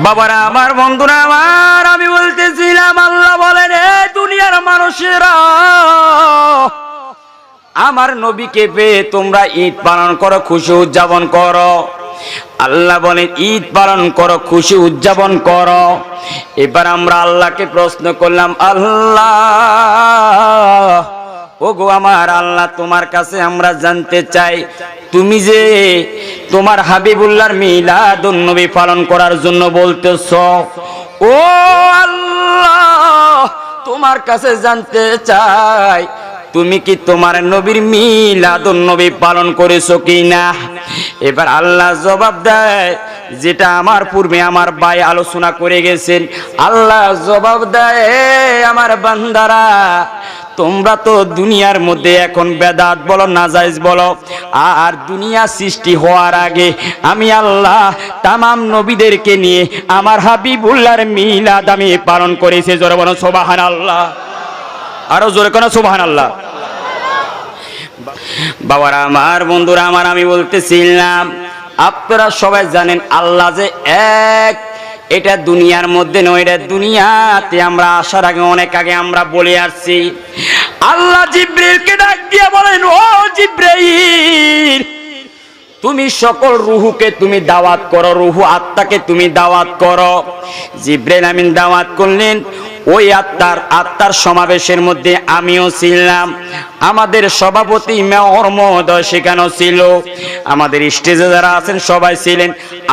বাবারা আমার, বন্ধুরা আমার, আমি বলতেছিলাম আল্লাহ বলেন এ দুনিয়ার মানুষেরা, আমার নবীকে পেয়ে তোমরা ঈদ পালন করো, খুশি উদযাপন করো। আল্লাহ বলেন ঈদ পালন করো, খুশি উদযাপন করো। এবার আমরা আল্লাহকে প্রশ্ন করলাম, আল্লাহ ওগো আমার আল্লাহ, তোমার কাছে আমরা জানতে চাই, তুমি যে তোমার হাবিবুল্লাহর মিলাদুন নবী পালন করার জন্য বলতেছো, ও আল্লাহ তোমার কাছে জানতে চাই, তুমি কি তোমার নবীর মিলাদুন নবী পালন করেছো কিনা? এবার আল্লাহ জবাব দেয়, যেটা আমার পূর্বে আমার ভাই আলোচনা করে গেছেন। আল্লাহ জবাব দেয়, আমার বান্দারা, তোমরা তো দুনিয়ার মধ্যে এখন বেদাত বলো, নাজায়েজ বলো, আর দুনিয়া সৃষ্টি হওয়ার আগে আমি আল্লাহ তামাম নবীদেরকে নিয়ে আমার হাবিবুল্লাহর মিলাদ আমি পালন করেছি। জোরে বলো সুবহানাল্লাহ, আরো জোরে কোন সুবহানাল্লাহ। বাবারা আমার, বন্ধুরা আমার, আমি বলতেছিলাম আপনারা সবাই জানেন আল্লাহ যে এক, এটা দুনিয়ার মধ্যে নয়, এটা দুনিয়াতে আমরা আসার আগে অনেক আগে আমরা বলে আসছি। আল্লাহ জিবরাইলকে ডাক দিয়ে বলেন, ও জিবরাইল, তুমি সকল রুহুকে তুমি দাওয়াত করো, রুহু আত্মাকে তুমি দাওয়াত করো। জিবরাইল আমিন দাওয়াত করলেন। ওই আত্মার সমাবেশের মধ্যে আমিও ছিলাম, আমাদের সভাপতি মেয়র মহোদয় সেখানেও ছিল, আমাদের স্টেজে যারা আছেন সবাই ছিলেন,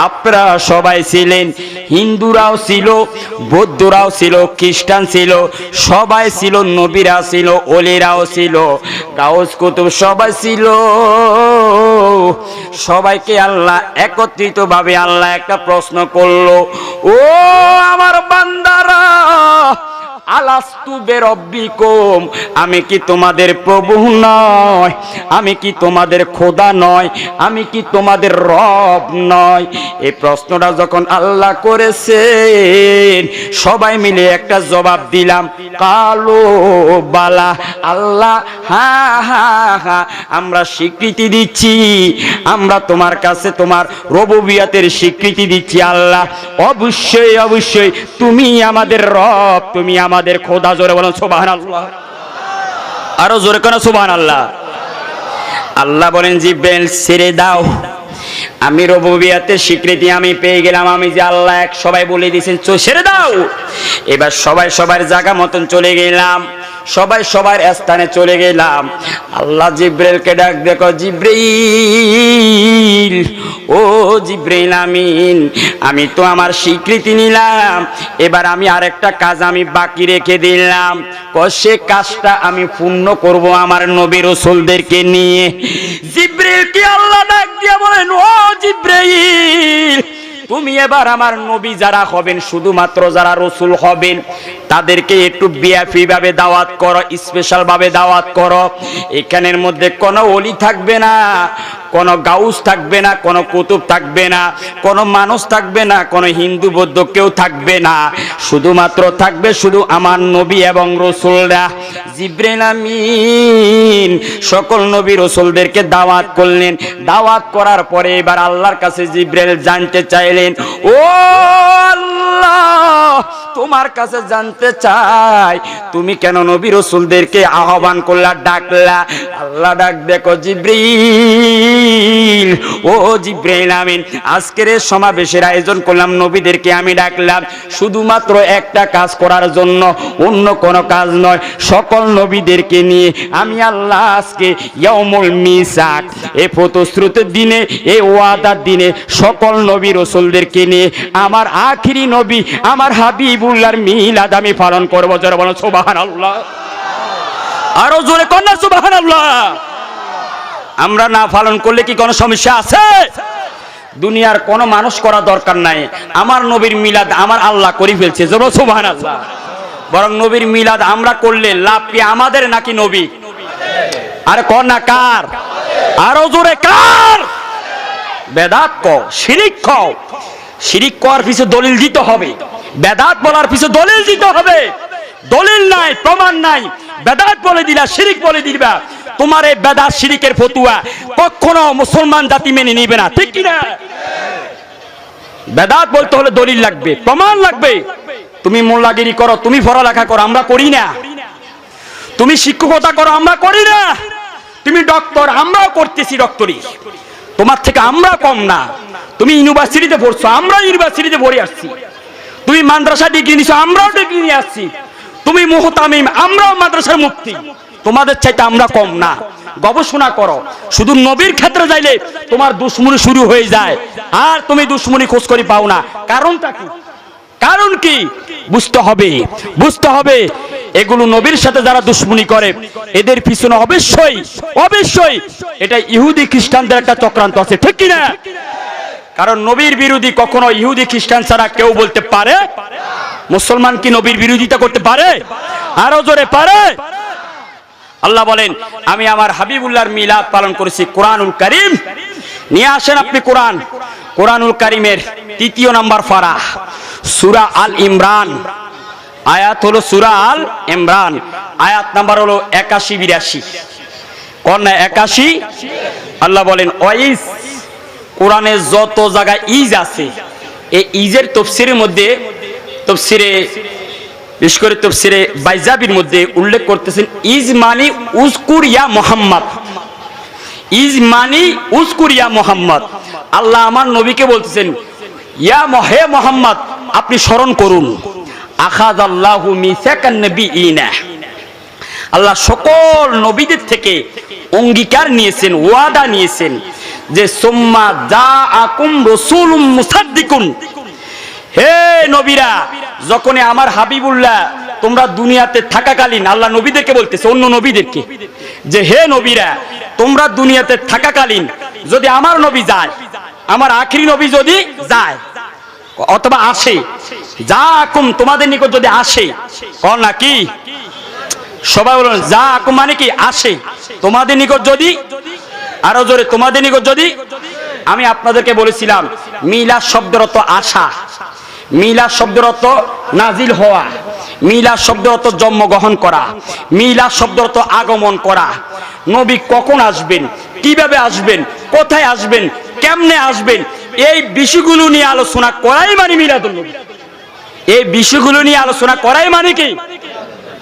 আপনারা সবাই ছিলেন, হিন্দুরাও ছিল, বৌদ্ধরাও ছিল, খ্রিস্টান ছিল, সবাই ছিল, নবীরা ছিল, ওলিরাও ছিল, গাউস কুতুব সবাই ছিল। সবাইকে আল্লাহ একত্রিতভাবে আল্লাহ একটা প্রশ্ন করলো, ও আমার বান্দারা, আলাস্তু বিরব্বিকুম, আমি কি তোমাদের প্রভু নয়? আমি কি তোমাদের খোদা নয়? আমি কি তোমাদের রব নয়? এই প্রশ্নটা যখন আল্লাহ করেছেন, সবাই মিলে একটা জবাব দিলাম, কালো বালা, আল্লাহ হ্যাঁ হ্যাঁ হ্যাঁ, আমরা স্বীকৃতি দিচ্ছি, আমরা তোমার কাছে তোমার রুবুবিয়তের স্বীকৃতি দিচ্ছি। আল্লাহ অবশ্যই অবশ্যই তুমি আমাদের রব, তুমি আমাদের খোদা। জোরে বলেন সুবহানাল্লাহ, আরো জোরে কেন সুবহানাল্লাহ। আল্লাহ বলেন, জিবরাইল ছেড়ে দাও, আমি রুবুবিয়তের স্বীকৃতি আমি পেয়ে গেলাম, আমি যে আল্লাহ এক, সবাই বলে দিয়েছেন ছেড়ে দাও। এবার সবাই সবার জায়গা মতন চলে গেলাম, সবাই সবার স্থানে চলে গেলাম। আল্লাহ জিবরাইলকে ডাক, দেখো জিবরাইল, ও জিবরাইল আমিন, আমি তো আমার স্বীকৃতি নিলাম, এবার আমি আরেকটা কাজ আমি বাকি রেখে দিলাম, সে কাজটা আমি পূর্ণ করব আমার নবী রাসূলদেরকে নিয়ে। জিবরাইলকে আল্লাহ ডাক দিয়ে বলেন, ও জিবরাইল, তুমি এবার আমার নবী যারা হবেন, শুধুমাত্র যারা রাসূল হবেন, তাদেরকে একটু বিআইপি ভাবে দাওয়াত করো, স্পেশাল ভাবে দাওয়াত করো। এখানের মধ্যে কোনো ওলি থাকবে না, কোনো গাউস থাকবে না, কোনো কুতুব থাকবে না, কোনো মানুষ থাকবে না, কোনো হিন্দু বৌদ্ধ কেউ থাকবে না, শুধুমাত্র থাকবে শুধু আমার নবী এবং রাসূলরা। জিবরাইল আমিন সকল নবী রাসূলদেরকে দাওয়াত করলেন। দাওয়াত করার পরে এবার আল্লাহর কাছে জিবরাইল জানতে চাইলেন, ও আল্লাহ, তোমার কাছে জানতে চাই, তুমি কেন নবী রাসূলদেরকে আহ্বান করলা, ডাকলা? আল্লাহ ডাক, দেখো জিবরাইল, ও জিবরাইল আমিন, আজকের এই সমাবেশের আয়োজন করলাম, নবীদেরকে আমি ডাকলাম শুধুমাত্র একটা কাজ করার জন্য, অন্য কোনো কাজ নয়। সকল নবীদেরকে নিয়ে আমি আল্লাহ আজকে ইয়াউমুল মিসাক, এই প্রতিশ্রুতির দিনে, এই ওয়াদার দিনে সকল নবী রাসূলদেরকে নিয়ে আমার আখিরি নবী আমার হাবিবুল্লাহর মিলাদ আমি পালন করব। যারা বলেন সুবহানাল্লাহ, আরো জোরে কন্যা সুবহানাল্লাহ। আমরা না পালন করলে কি কোনো সমস্যা আছে? দুনিয়ার কোনো মানুষ করা দরকার নাই, আমার নবীর মিলাদ আমার আল্লাহ করে ফেলছে। জোরে সুবহানাল্লাহ। বরং নবীর মিলাদ আমরা করলে লাভ কি আমাদের নাকি নবী? আরে কোন না কার? আরো জোরে কার? বেদাত কও, শিরিক কও, শিরিক করার পিছে দলিল দিতে হবে, বেদাত বলার পিছে দলিল দিতে হবে। দলিল নাই, প্রমাণ নাই, বেদাত বলে দিলা, শিরিক বলে দিবা, তোমার এই বেদাত শিরিকের ফতুয়া কখনো মুসলমান জাতি মেনে নিবে না, ঠিক কি না? বেদাত বলতে হলে দলিল লাগবে, প্রমাণ লাগবে। তুমি মোল্লাগিরি করো, তুমি পড়ালেখা করো, আমরা করি না। তুমি শিক্ষকতা করো, আমরা করি না। তুমি ডক্টর, আমরাও করতেছি ডক্টরি, তোমার থেকে আমরা কম না। তুমি ইউনিভার্সিটিতে পড়ছো, আমরা ইউনিভার্সিটিতে পড়ে আসছি। তুমি মাদ্রাসা ডিগ্রি নিছো, আমরাও ডিগ্রি নিয়ে আসছি। তুমি মুহতামিম, আমরাও মাদ্রাসার মুফতি। তোমাদের চাইতে আমরা কম না। গবেষণা করো। শুধু নবীর ক্ষেত্রে যাইলে তোমার দুশ্মনী শুরু হয়ে যায়, আর তুমি দুশ্মনী খোঁজ করে পাও না। কারণটা কি? কারণ কি বুঝতে হবে, বুঝতে হবে। এগুলো নবীর সাথে যারা দুশ্মনী করে এদের পিছনে অবশ্যই অবশ্যই এটা ইহুদি খ্রিস্টানদের একটা চক্রান্ত আছে, ঠিক কি না? কারণ নবীর বিরোধী কখনো ইহুদি খ্রিস্টান ছাড়া কেউ বলতে পারে? মুসলমান কি নবীর বিরোধিতা করতে পারে? আরো জোরে পারে? আল্লাহ বলেন, আমি আমার হাবিবুল্লাহর মিলাদ পালন করেছি। কোরআনুল কারীম নিয়ে আসেন আপনি। কোরআন, কোরআনুল কারীমের ৩য় নাম্বার পারা, সূরা আল ইমরান। আয়াত হলো সূরা আল ইমরান, আয়াত নাম্বার হলো ৮১-৮২। কোন ৮১? আল্লাহ বলেন, ওয়াইস, কোরআনে যত জায়গায় ইজ আছে, এই ইজের তাফসীরের মধ্যে, তাফসীরে বিশেষ করে তাফসীরে বাইজাবির মধ্যে উল্লেখ করতেছেন, ইজ মানি উজকুর ইয়া মুহাম্মদ। ইজ মানি উজকুর ইয়া মুহাম্মদ। আল্লাহ আমার নবীকে বলতেছেন, ইয়া হে মুহাম্মদ, আপনি স্মরণ করুন। আখাযাল্লাহু মিসাকান নবিয়িনা, আল্লাহ সকল নবীদের থেকে অঙ্গীকার নিয়েছেন, ওয়াদা নিয়েছেন যে সুম্মা জাআকুম রাসূলুম মুসাদ্দিকুন। হে নবীরা, যখন আমার হাবিবুল্লাহ তোমরা দুনিয়াতে থাকাকালীন, আল্লাহ নবীদেরকে বলতেছে, অন্য নবীদেরকে, যে হে নবীরা, তোমরা দুনিয়াতে থাকাকালীন যদি আমার নবী যায়, আমার আখিরি নবী যদি যায় অথবা আসে, জাআকুম তোমাদের নিকট যদি আসে, কোন নাকি সবাই বলুন, জাআকুম মানে কি? আসে। তোমাদের নিকট যদি, আরো জোরে, তোমাদের নিকট যদি। আমি আপনাদেরকে বলেছিলাম মিলাদ শব্দের অর্থ আসা, মিলাদ শব্দের অর্থ নাজিল হওয়া, মিলাদ শব্দের অর্থ জন্মগ্রহণ করা, মিলাদ শব্দের অর্থ আগমন করা। নবী কখন আসবেন, কিভাবে আসবেন, কোথায় আসবেন, কেমনে আসবেন, এই বিষয়গুলো নিয়ে আলোচনা করাই মানে মিলাদুন নবী। এই বিষয়গুলো নিয়ে আলোচনা করাই মানে কি?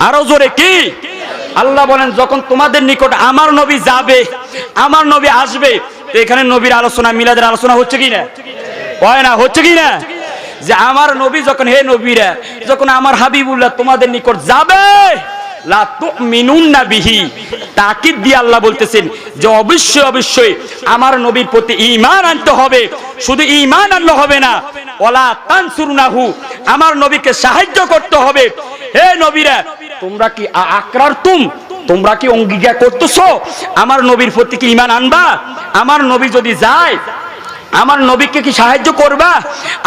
আরো জোরে কি? আল্লাহ বলেন, যখন তোমাদের নিকট আমার নবী যাবে, আমার নবী আসবে, তো এখানে নবীর আলোচনা, মিলাদের আলোচনা হচ্ছে কি না? হয় না? হচ্ছে কি না? যে আমার নবী যখন, হে নবীরা, যখন আমার হাবিবুল্লাহ তোমাদের নিকট যাবে, লা তুমিনুন্না বিহি, তাকিদ দিয়ে আল্লাহ বলতেছেন যে অবশ্যই অবশ্যই আমার নবীর প্রতি ঈমান আনতে হবে। শুধু ঈমান আনলে হবে না, ওয়ালা তানসুরনাহু, আমার নবীকে সাহায্য করতে হবে। হে নবীরা, তোমরা কি আকরারতুম, তোমরা কি অঙ্গীকার করতেছো আমার নবীর প্রতি কি ঈমান আনবা? আমার নবী যদি যায়, আমার নবীকে কি সাহায্য করবা?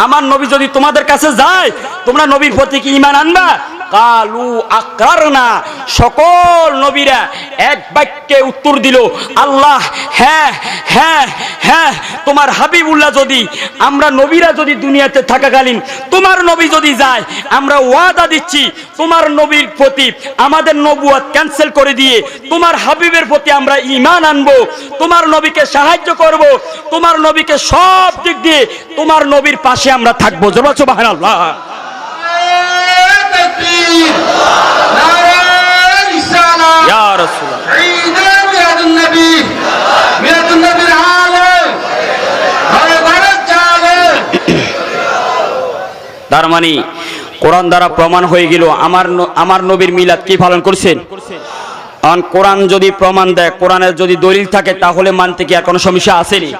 আমার নবী যদি তোমাদের কাছে যায়, তোমরা নবীর প্রতি কি ঈমান আনবা? কালু আকরারনা, সকল নবীরা এক বাক্যে উত্তর দিল, আল্লাহ হ্যাঁ হ্যাঁ হ্যাঁ। তোমার হাবিবুল্লাহ যদি, আমরা নবীরা যদি দুনিয়াতে থাকাকালীন তোমার নবী যদি যায়, আমরা ওয়াদা দিচ্ছি তোমার নবীর প্রতি আমাদের নবুয়ত ক্যান্সেল করে দিয়ে তোমার হাবিবের প্রতি আমরা ঈমান আনবো, তোমার নবীকে সাহায্য করব, তোমার নবীকে সব দিক দিয়ে তোমার নবীর পাশে আমরা থাকবো। জোরে সুবহানাল্লাহ। ইয়া রাসূলুল্লাহ, তার মানে কোরআন দ্বারা প্রমাণ হয়ে গেল আমার নবীর মিলাদ কি পালন করছেন। কোরআন যদি প্রমাণ দেয়, কোরআনের যদি দলিল থাকে, তাহলে মানতে কি আর কোনো সমস্যা আসেনি?